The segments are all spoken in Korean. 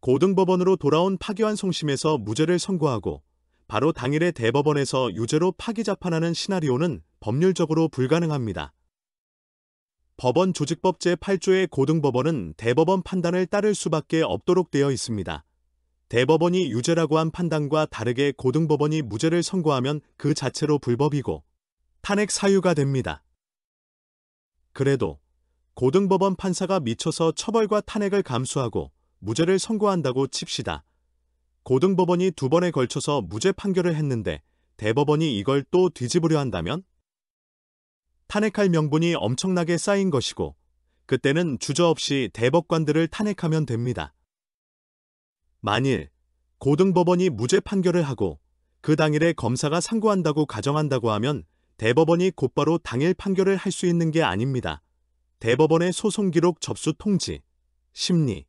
고등법원으로 돌아온 파기환 송심에서 무죄를 선고하고 바로 당일에 대법원에서 유죄로 파기 재판하는 시나리오는 법률적으로 불가능합니다. 법원 조직법 제8조의 고등법원은 대법원 판단을 따를 수밖에 없도록 되어 있습니다. 대법원이 유죄라고 한 판단과 다르게 고등법원이 무죄를 선고하면 그 자체로 불법이고 탄핵 사유가 됩니다. 그래도 고등법원 판사가 미쳐서 처벌과 탄핵을 감수하고 무죄를 선고한다고 칩시다. 고등법원이 2번에 걸쳐서 무죄 판결을 했는데 대법원이 이걸 또 뒤집으려 한다면? 탄핵할 명분이 엄청나게 쌓인 것이고 그때는 주저없이 대법관들을 탄핵하면 됩니다. 만일 고등법원이 무죄 판결을 하고 그 당일에 검사가 상고한다고 가정한다고 하면 대법원이 곧바로 당일 판결을 할 수 있는 게 아닙니다. 대법원의 소송기록 접수 통지, 심리,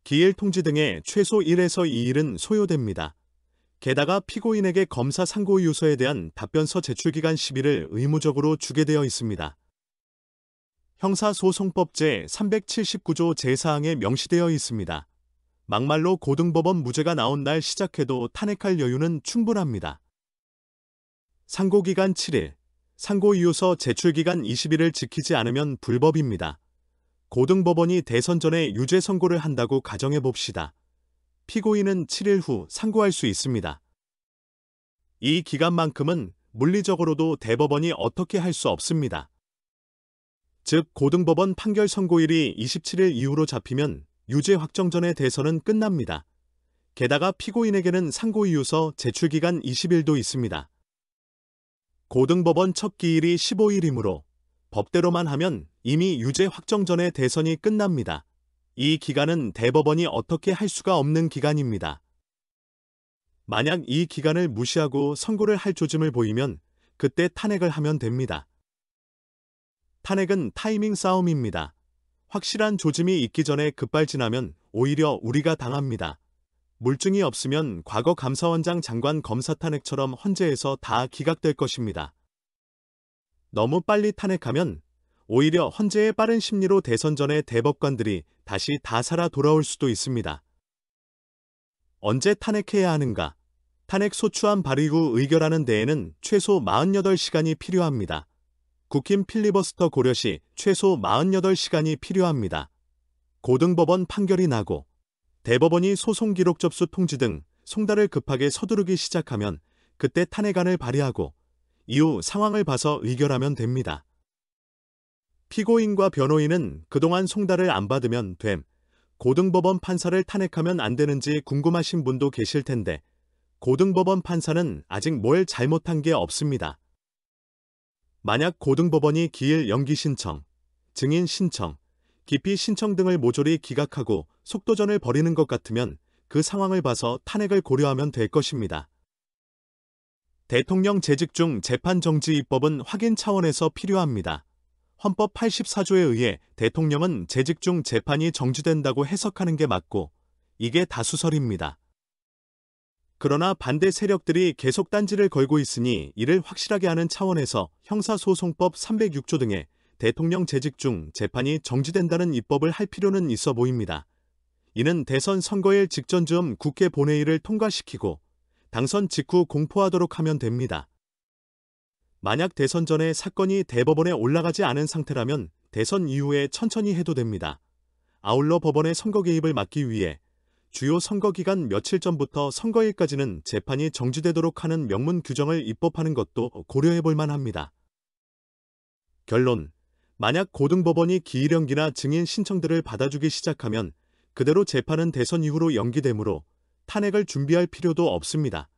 기일 통지 등의 최소 1에서 2일은 소요됩니다. 게다가 피고인에게 검사 상고 유서에 대한 답변서 제출 기간 10일을 의무적으로 주게 되어 있습니다. 형사소송법 제379조 제4항에 명시되어 있습니다. 막말로 고등법원 무죄가 나온 날 시작해도 탄핵할 여유는 충분합니다. 상고기간 7일, 상고이유서 제출기간 20일을 지키지 않으면 불법입니다. 고등법원이 대선 전에 유죄 선고를 한다고 가정해봅시다. 피고인은 7일 후 상고할 수 있습니다. 이 기간만큼은 물리적으로도 대법원이 어떻게 할 수 없습니다. 즉 고등법원 판결 선고일이 27일 이후로 잡히면 유죄 확정 전에 대선은 끝납니다. 게다가 피고인에게는 상고이유서 제출기간 20일도 있습니다. 고등법원 첫 기일이 15일이므로 법대로만 하면 이미 유죄 확정 전에 대선이 끝납니다. 이 기간은 대법원이 어떻게 할 수가 없는 기간입니다. 만약 이 기간을 무시하고 선고를 할 조짐을 보이면 그때 탄핵을 하면 됩니다. 탄핵은 타이밍 싸움입니다. 확실한 조짐이 있기 전에 급발진하면 오히려 우리가 당합니다. 물증이 없으면 과거 감사원장 장관 검사 탄핵처럼 헌재에서 다 기각될 것입니다. 너무 빨리 탄핵하면 오히려 헌재의 빠른 심리로 대선 전에 대법관들이 다시 다 살아 돌아올 수도 있습니다. 언제 탄핵해야 하는가? 탄핵 소추안 발의 후 의결하는 데에는 최소 48시간이 필요합니다. 국힘 필리버스터 고려 시 최소 48시간이 필요합니다. 고등법원 판결이 나고 대법원이 소송 기록 접수 통지 등 송달을 급하게 서두르기 시작하면 그때 탄핵안을 발의하고 이후 상황을 봐서 의결하면 됩니다. 피고인과 변호인은 그동안 송달을 안 받으면 됨. 고등법원 판사를 탄핵하면 안 되는지 궁금하신 분도 계실 텐데 고등법원 판사는 아직 뭘 잘못한 게 없습니다. 만약 고등법원이 기일 연기 신청, 증인 신청, 기피 신청 등을 모조리 기각하고 속도전을 벌이는 것 같으면 그 상황을 봐서 탄핵을 고려하면 될 것입니다. 대통령 재직 중 재판 정지 입법은 확인 차원에서 필요합니다. 헌법 84조에 의해 대통령은 재직 중 재판이 정지된다고 해석하는 게 맞고 이게 다수설입니다. 그러나 반대 세력들이 계속 딴지를 걸고 있으니 이를 확실하게 하는 차원에서 형사소송법 306조 등의 대통령 재직 중 재판이 정지된다는 입법을 할 필요는 있어 보입니다. 이는 대선 선거일 직전 즈음 국회 본회의를 통과시키고 당선 직후 공포하도록 하면 됩니다. 만약 대선 전에 사건이 대법원에 올라가지 않은 상태라면 대선 이후에 천천히 해도 됩니다. 아울러 법원의 선거 개입을 막기 위해 주요 선거 기간 며칠 전부터 선거일까지는 재판이 정지되도록 하는 명문 규정을 입법하는 것도 고려해 볼 만합니다. 결론, 만약 고등법원이 기일 연기나 증인 신청들을 받아주기 시작하면 그대로 재판은 대선 이후로 연기되므로 탄핵을 준비할 필요도 없습니다.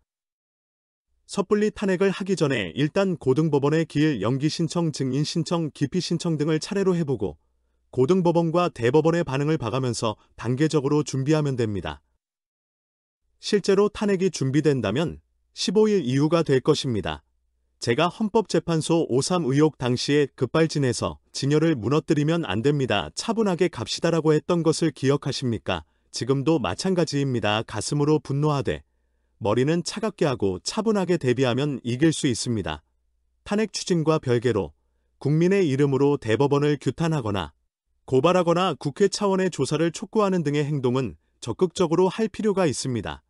섣불리 탄핵을 하기 전에 일단 고등법원의 기일 연기 신청, 증인 신청, 기피 신청 등을 차례로 해보고 고등법원과 대법원의 반응을 봐가면서 단계적으로 준비하면 됩니다. 실제로 탄핵이 준비된다면 15일 이후가 될 것입니다. 제가 헌법재판소 5.3 의혹 당시에 급발진해서 진열을 무너뜨리면 안 됩니다. 차분하게 갑시다라고 했던 것을 기억하십니까? 지금도 마찬가지입니다. 가슴으로 분노하되 머리는 차갑게 하고 차분하게 대비하면 이길 수 있습니다. 탄핵 추진과 별개로 국민의 이름으로 대법원을 규탄하거나 고발하거나 국회 차원의 조사를 촉구하는 등의 행동은 적극적으로 할 필요가 있습니다.